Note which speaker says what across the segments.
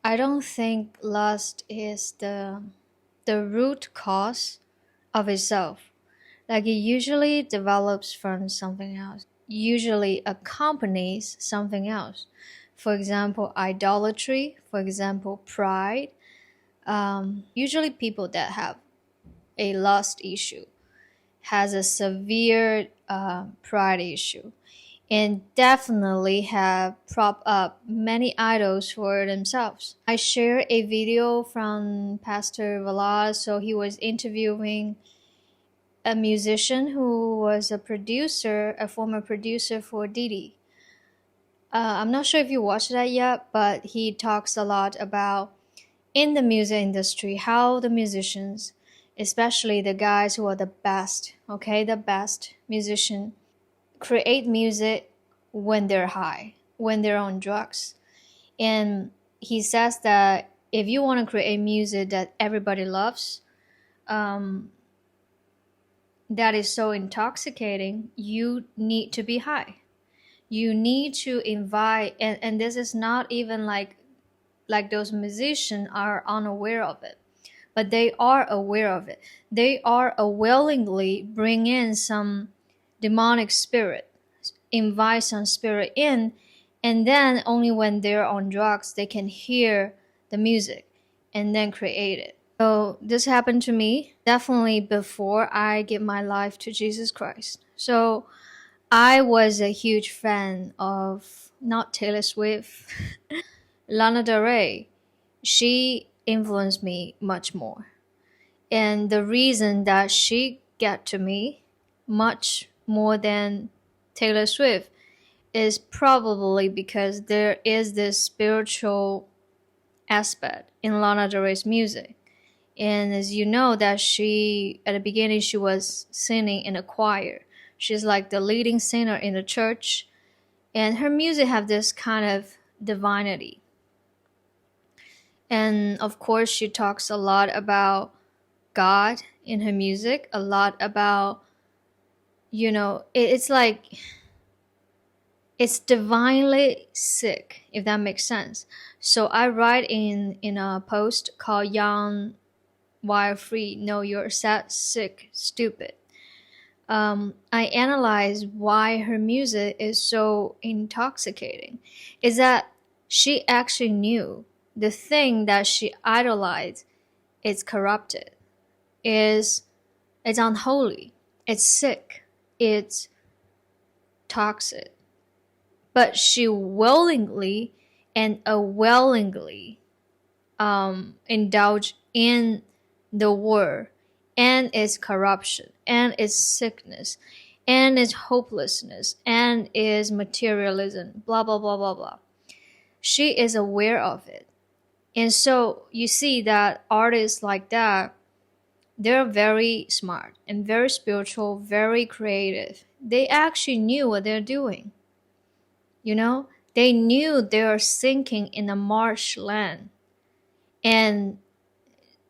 Speaker 1: I don't think lust is the root cause of itself. Like it usually develops from something else, usually accompanies something else. For example, idolatry, for example, pride. Usually people that have a lust issue has a severe pride issue and definitely have propped up many idols for themselves. I shared a video from Pastor Velas, so he was interviewing a musician who was a producer, a former producer for Didi. I'm not sure if you watched that yet, but he talks a lot about in the music industry how the musicians, especially the guys who are the best, okay, the best musician, create music when they're high, when they're on drugs. And he says that if you want to create music that everybody loves, um, that is so intoxicating, you need to be high. You need to invite, and this is not even like those musicians are unaware of it, but they are aware of it. They are willingly bring in some demonic spirit, invite some spirit in, and then only when they're on drugs they can hear the music and then create it. So this happened to me definitely before I give my life to Jesus Christ. So I was a huge fan of not Taylor Swift, Lana Del Rey. She influenced me much more. And the reason that she got to me much more than Taylor Swift is probably because there is this spiritual aspect in Lana Del Rey's music. And as you know that she at the beginning she was singing in a choir. She's like the leading singer in the church, and her music have this kind of divinity. And of course she talks a lot about God in her music, a lot about, it's like it's divinely sick, if that makes sense. So I write in a post called Young, Wild, Free, Know You're Sad, Sick, Stupid. I analyze why her music is so intoxicating. Is that she actually knew the thing that she idolized is corrupted, is it's unholy, it's sick, it's toxic. But she willingly and unwillingly indulged in the war and its corruption and its sickness and its hopelessness and its materialism, blah, blah, blah, blah, blah. She is aware of it. And so you see that artists like that, they're very smart and very spiritual, very creative. They actually knew what they're doing. They knew they were sinking in a marshland. And,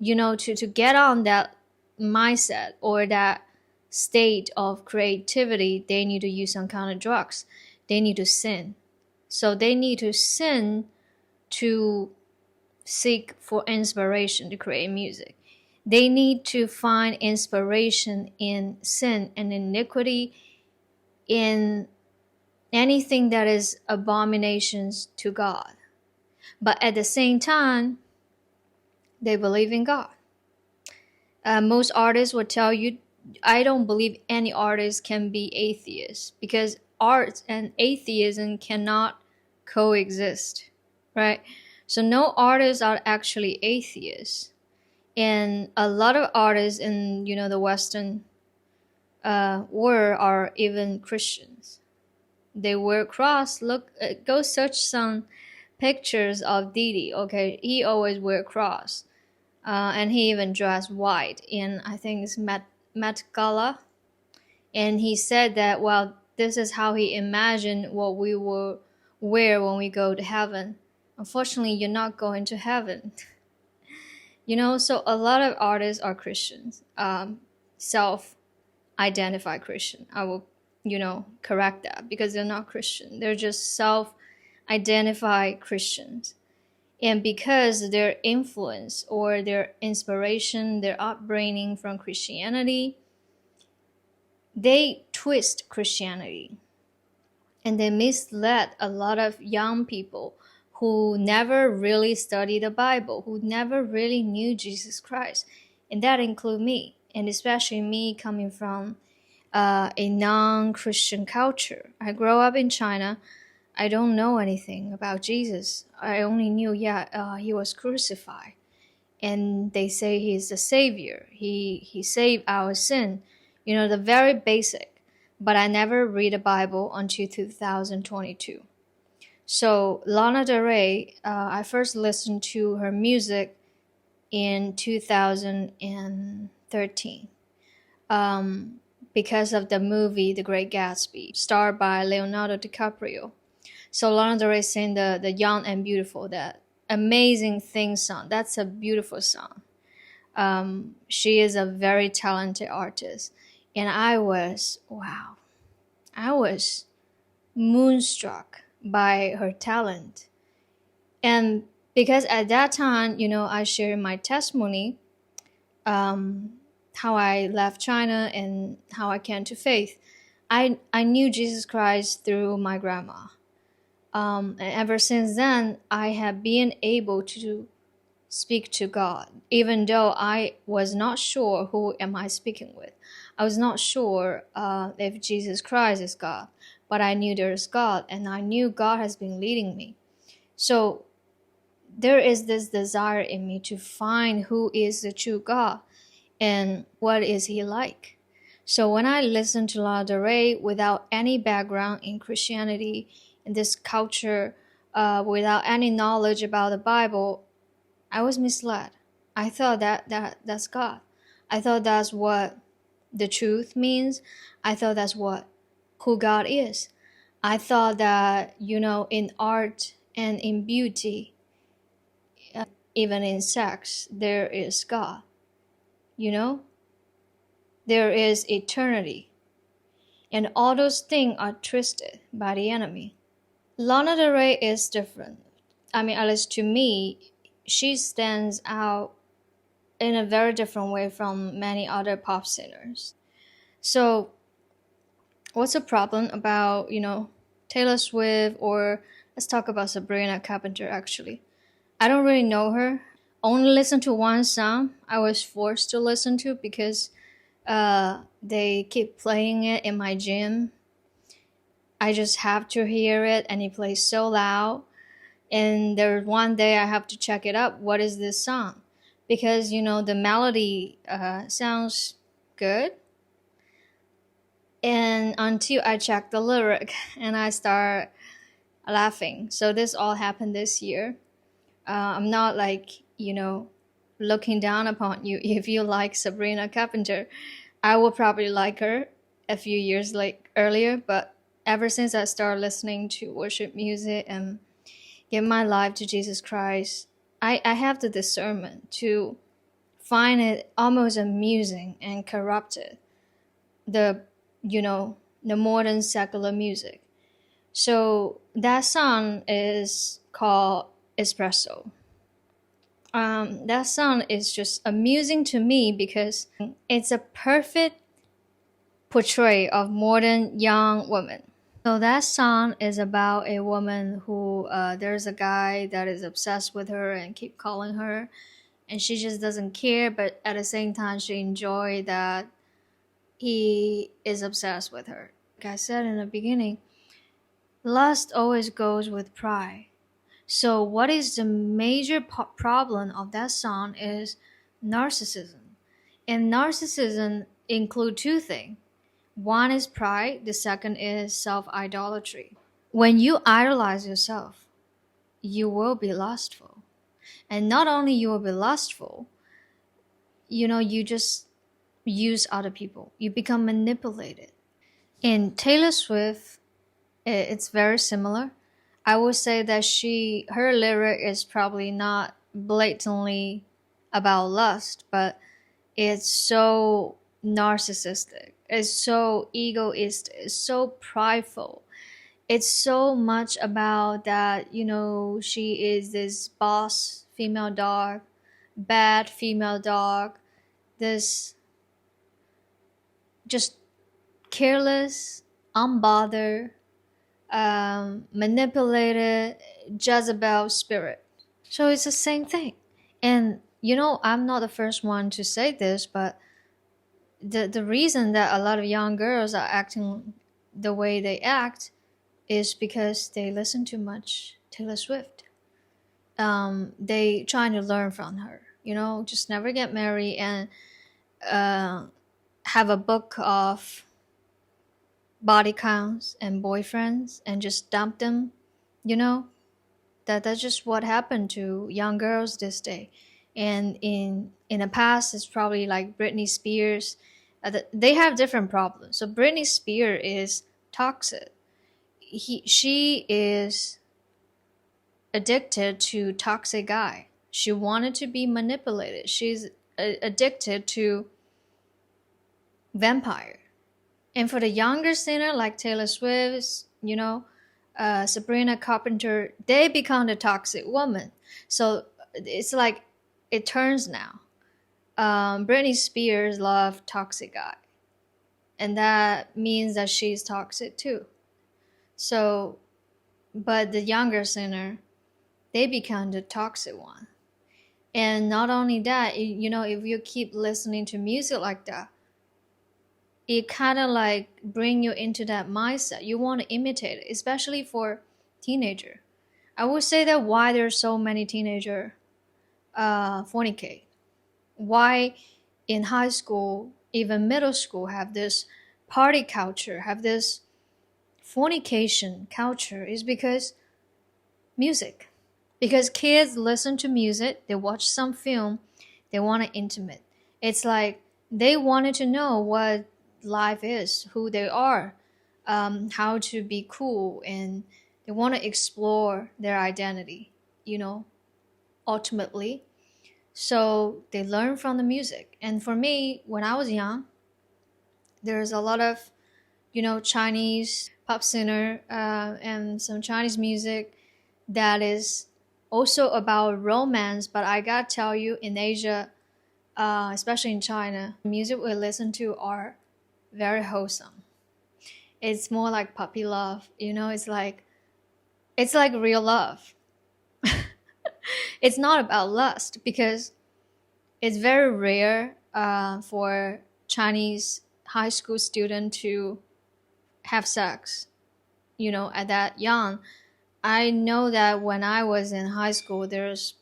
Speaker 1: to get on that mindset or that state of creativity, they need to use some kind of drugs. They need to sin. So they need to sin to seek for inspiration to create music. They need to find inspiration in sin and iniquity, in anything that is abominations to God. But at the same time, they believe in God. Most artists will tell you, I don't believe any artist can be atheist because art and atheism cannot coexist, right? So no artists are actually atheists. And a lot of artists in the Western world are even Christians. They wear cross. Look, go search some pictures of Didi. Okay, he always wear cross, and he even dressed white in, I think it's Met Gala. And he said that, well, this is how he imagined what we will wear when we go to heaven. Unfortunately, you're not going to heaven. So a lot of artists are Christians, self-identified Christian. I will, correct that because they're not Christian. They're just self-identified Christians. And because their influence or their inspiration, their upbringing from Christianity, they twist Christianity and they misled a lot of young people who never really studied the Bible, who never really knew Jesus Christ. And that include me, and especially me coming from a non-Christian culture. I grew up in China. I don't know anything about Jesus. I only knew, he was crucified, and they say he's the savior. He saved our sin. The very basic. But I never read the Bible until 2022. So Lana Del Rey, I first listened to her music in 2013. Because of the movie The Great Gatsby, starred by Leonardo DiCaprio. So Lana Del Rey sang the Young and Beautiful, that amazing theme song. That's a beautiful song. She is a very talented artist. And I was moonstruck by her talent. And because at that time, I shared my testimony, how I left China and how I came to faith. I knew Jesus Christ through my grandma. And ever since then, I have been able to speak to God, even though I was not sure who am I speaking with. I was not sure if Jesus Christ is God, but I knew there is God, and I knew God has been leading me. So there is this desire in me to find who is the true God and what is he like. So when I listened to Lana Del Rey without any background in Christianity, in this culture, without any knowledge about the Bible, I was misled. I thought that's God. I thought that's what the truth means. I thought that's who God is. I thought that, in art and in beauty, even in sex, there is God. There is eternity. And all those things are twisted by the enemy. Lana Del Rey is different. At least to me, she stands out in a very different way from many other pop singers. So what's the problem about, Taylor Swift, or let's talk about Sabrina Carpenter actually. I don't really know her. Only listen to one song I was forced to listen to because they keep playing it in my gym. I just have to hear it, and it plays so loud. And there's one day I have to check it up. What is this song? Because, the melody sounds good. And until I check the lyric and I start laughing. So this all happened this year. I'm not looking down upon you if you like Sabrina Carpenter. I will probably like her a few years earlier, but ever since I started listening to worship music and give my life to Jesus Christ, I have the discernment to find it almost amusing and corrupted, the modern secular music. So that song is called Espresso. That song is just amusing to me because it's a perfect portray of modern young women. So that song is about a woman who there's a guy that is obsessed with her and keep calling her, and she just doesn't care, but at the same time she enjoy that he is obsessed with her. Like I said in the beginning, lust always goes with pride. So what is the major problem of that song is narcissism. And narcissism include two things. One is pride, the second is self-idolatry. When you idolize yourself, you will be lustful. And not only you will be lustful, you just use other people. You become manipulated. In Taylor Swift, it's very similar. I would say that her lyric is probably not blatantly about lust, but it's so narcissistic. It's so egoistic. It's so prideful. It's so much about that, she is this boss female dog, bad female dog, this just careless, unbothered, manipulated Jezebel spirit. So it's the same thing. And I'm not the first one to say this, but the reason that a lot of young girls are acting the way they act is because they listen too much Taylor Swift. They trying to learn from her. Just never get married and have a book of body counts and boyfriends and just dump them. You know that's just what happened to young girls this day. And in the past, it's probably like Britney Spears. They have different problems. So Britney Spears is toxic. She is addicted to toxic guy. She wanted to be manipulated. She's addicted to vampire. And for the younger singer like Taylor Swift, Sabrina Carpenter, they become the toxic woman. So it's like it turns now. Britney Spears loves toxic guy, and that means that she's toxic too. So, but the younger singer, they become the toxic one. And not only that, if you keep listening to music like that, it kind of like bring you into that mindset. You want to imitate it, especially for teenager. I would say that why there's so many teenager fornicate. Why in high school, even middle school, have this party culture, have this fornication culture is because music. Because kids listen to music, they watch some film, they want to intimate. It's like they wanted to know what life is, who they are, how to be cool, and they want to explore their identity, ultimately. So they learn from the music. And for me, when I was young, there's a lot of, Chinese pop singer and some Chinese music that is also about romance. But I gotta tell you, in Asia, especially in China, music we listen to are very wholesome. It's more like puppy love, it's like real love. It's not about lust because it's very rare for Chinese high school student to have sex, at that young. I know that when I was in high school, there's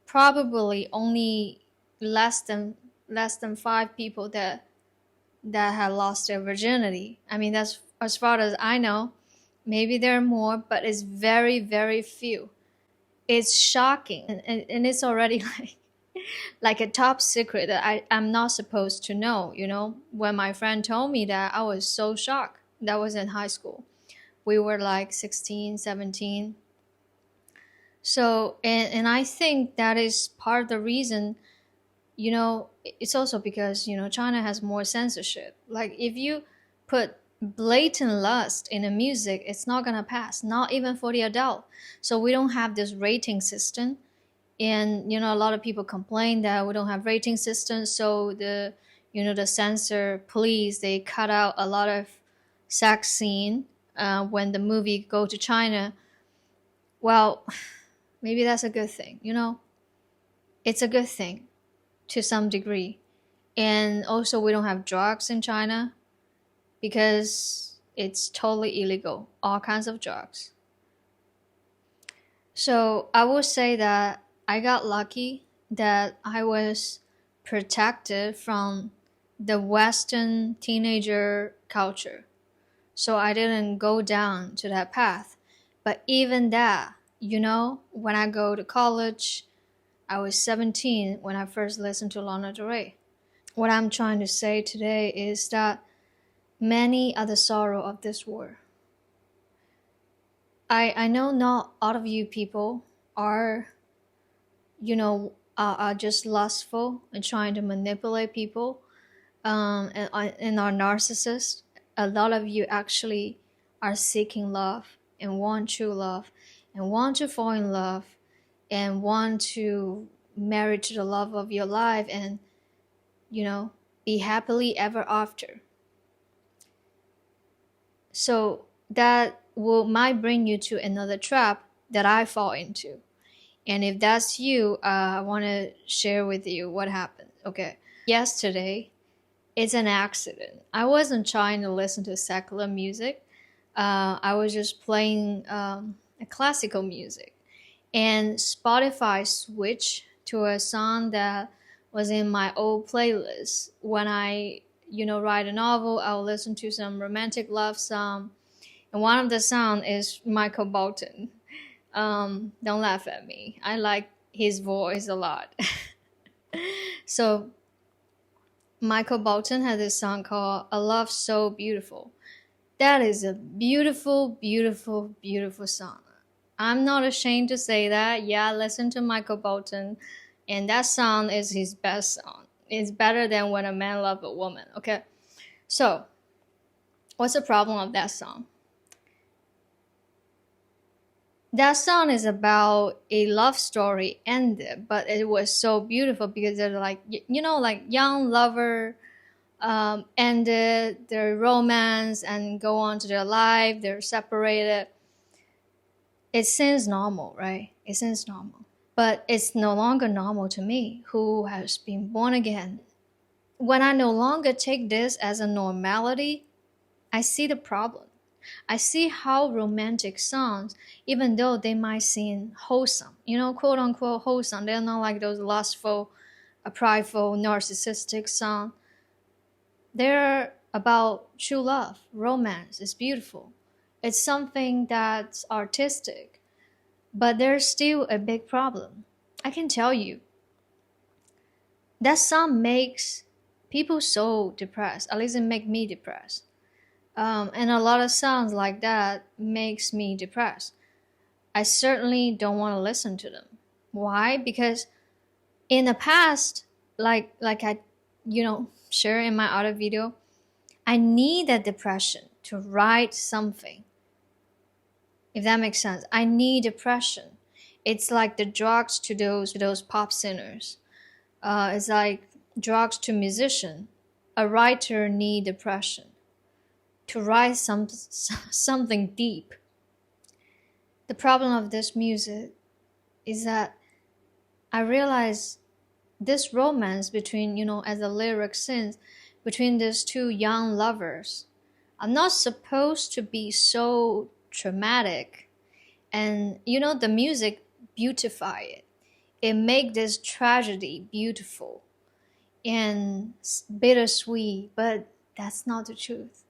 Speaker 1: probably only less than 5 people that had lost their virginity. I mean, that's as far as I know. Maybe there are more, but it's very, very few. It's shocking, and it's already like a top secret that I'm not supposed to know. When my friend told me that, I was so shocked. That was in high school. We were like 16, 17. So, and I think that is part of the reason, it's also because, China has more censorship. Like if you put blatant lust in the music, it's not going to pass, not even for the adult. So we don't have this rating system. And, a lot of people complain that we don't have rating system. So the censor police, they cut out a lot of sex scene when the movie go to China. Well, maybe that's a good thing, It's a good thing to some degree. And also we don't have drugs in China because it's totally illegal, all kinds of drugs. So I would say that I got lucky that I was protected from the Western teenager culture. So I didn't go down to that path. But even that, when I go to college, I was 17 when I first listened to Lana Del Rey. What I'm trying to say today is that many are the sorrow of this world. I know not all of you people are, are just lustful and trying to manipulate people and are narcissists. A lot of you actually are seeking love and want true love and want to fall in love and want to marry to the love of your life and, be happily ever after. So that might bring you to another trap that I fall into. And if that's you, I want to share with you what happened. Okay. Yesterday, it's an accident. I wasn't trying to listen to secular music. I was just playing a classical music. And Spotify switched to a song that was in my old playlist. When I, write a novel, I'll listen to some romantic love song. And one of the songs is Michael Bolton. Don't laugh at me. I like his voice a lot. So Michael Bolton had this song called A Love So Beautiful. That is a beautiful, beautiful, beautiful song. I'm not ashamed to say that. Yeah, listen to Michael Bolton, and that song is his best song. It's better than When a Man Loves a Woman. Okay, so what's the problem of that song? That song is about a love story ended, but it was so beautiful because they're like, like young lover ended their romance and go on to their life. They're separated. It seems normal, right? It seems normal. But it's no longer normal to me, who has been born again. When I no longer take this as a normality, I see the problem. I see how romantic songs, even though they might seem wholesome, quote unquote wholesome, they're not like those lustful, prideful, narcissistic songs. They're about true love, romance. It's beautiful. It's something that's artistic. But there's still a big problem. I can tell you. That song makes people so depressed. At least it makes me depressed. And a lot of songs like that makes me depressed. I certainly don't want to listen to them. Why? Because in the past, like I, share in my other video, I need that depression to write something. If that makes sense. I need depression. It's like the drugs to those pop singers. It's like drugs to musician. A writer need depression to write something deep. The problem of this music is that I realize this romance between, as the lyric sings, between these two young lovers are not supposed to be so traumatic. And, the music beautify it. It make this tragedy beautiful and bittersweet, but that's not the truth.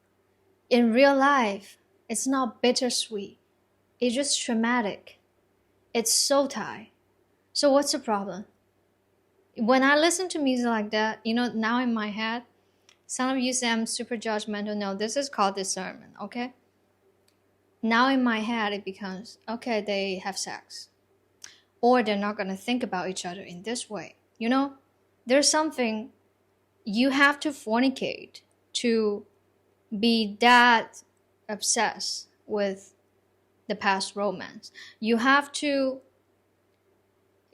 Speaker 1: In real life, it's not bittersweet. It's just traumatic. It's so tight. So what's the problem? When I listen to music like that, now in my head, some of you say I'm super judgmental. No, this is called discernment, okay? Now in my head, it becomes, okay, they have sex. Or they're not going to think about each other in this way. There's something you have to fornicate to be that obsessed with the past romance. You have to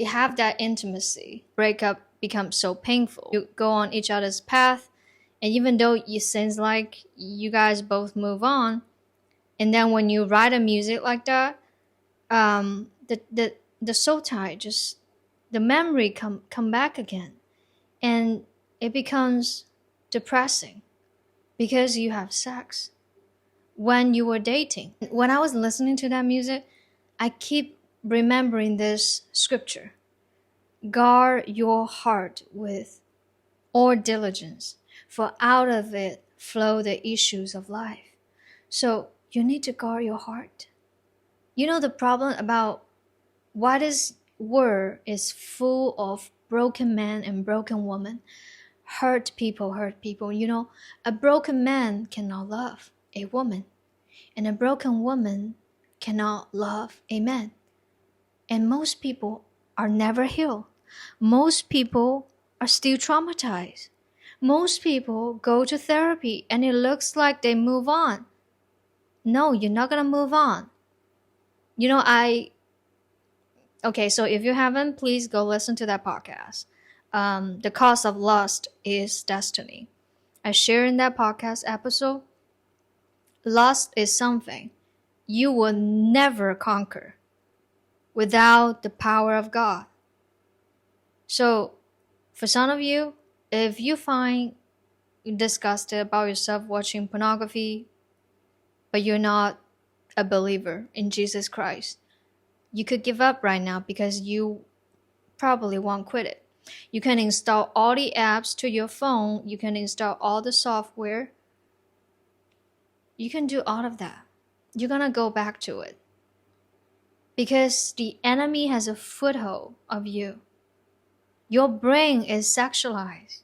Speaker 1: have that intimacy. Breakup becomes so painful. You go on each other's path, and even though it seems like you guys both move on, and then when you write a music like that, the soul tie, just the memory come back again, and it becomes depressing because you have sex when you were dating. When I was listening to that music, I keep remembering this scripture: guard your heart with all diligence, for out of it flow the issues of life. So you need to guard your heart. The problem about why this world is full of broken men and broken women. Hurt people. A broken man cannot love a woman, and a broken woman cannot love a man. And most people are never healed. Most people are still traumatized. Most people go to therapy and it looks like they move on. No, you're not gonna move on. Okay, so if you haven't, please go listen to that podcast. The cost of lust is destiny. I share in that podcast episode, lust is something you will never conquer without the power of God. So, for some of you, if you find disgusted about yourself watching pornography, but you're not a believer in Jesus Christ, you could give up right now because you probably won't quit it. You can install all the apps to your phone, you can install all the software. You can do all of that. You're gonna go back to it. Because the enemy has a foothold of you. Your brain is sexualized.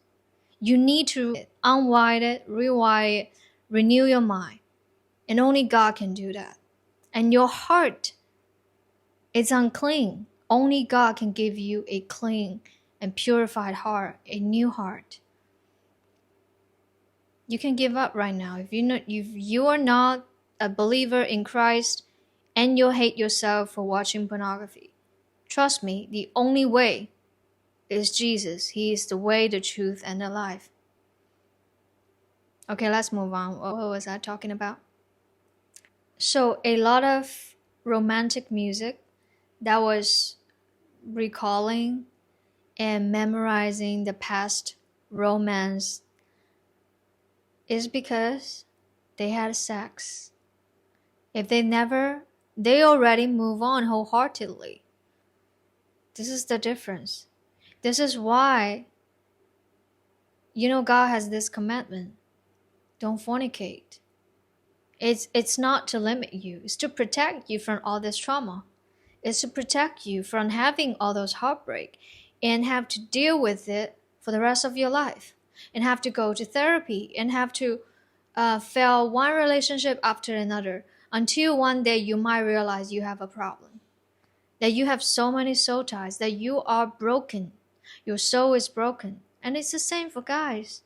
Speaker 1: You need to unwire it, rewire it, renew your mind. And only God can do that. And your heart is unclean. Only God can give you a clean and purified heart, a new heart. You can give up right now. If you are not a believer in Christ and you hate yourself for watching pornography, trust me, the only way is Jesus. He is the way, the truth, and the life. Okay, let's move on. What was I talking about? So a lot of romantic music that was recalling and memorizing the past romance is because they had sex. If they already move on wholeheartedly. This is the difference. This is why, God has this commandment. Don't fornicate. It's not to limit you. It's to protect you from all this trauma. It's to protect you from having all those heartbreak and have to deal with it for the rest of your life. And have to go to therapy and have to fail one relationship after another until one day you might realize you have a problem. That you have so many soul ties, that you are broken. Your soul is broken. And it's the same for guys.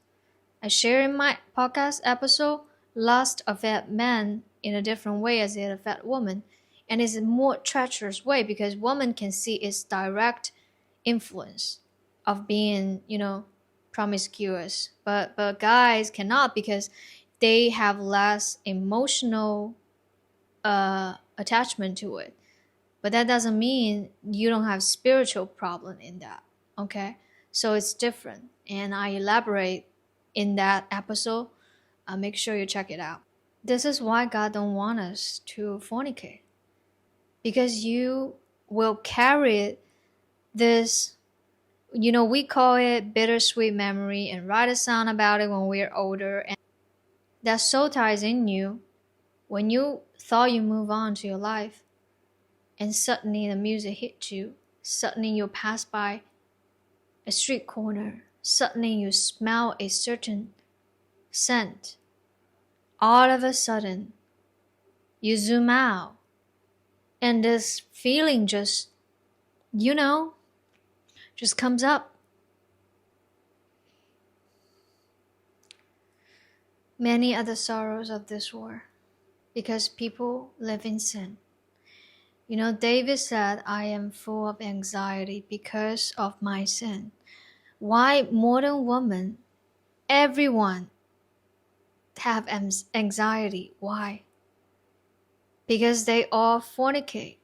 Speaker 1: I share in my podcast episode, lust affects men in a different way as it affects women. And it's a more treacherous way because women can see its direct influence of being, promiscuous. But guys cannot because they have less emotional attachment to it. But that doesn't mean you don't have spiritual problem in that, okay? So it's different. And I elaborate in that episode. Make sure you check it out. This is why God don't want us to fornicate. Because you will carry this, we call it bittersweet memory and write a song about it when we're older. And that soul ties in you when you thought you move on to your life. And suddenly the music hit you. Suddenly you pass by a street corner. Suddenly you smell a certain scent. All of a sudden, you zoom out. And this feeling just comes up. Many are the sorrows of this world because people live in sin. David said, I am full of anxiety because of my sin. Why modern women, everyone have anxiety? Why? Because they all fornicate.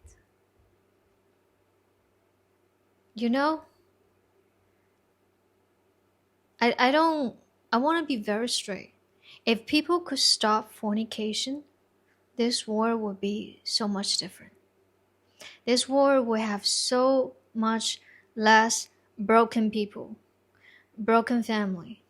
Speaker 1: I want to be very straight. If people could stop fornication, this world would be so much different. This world will have so much less broken people, broken family,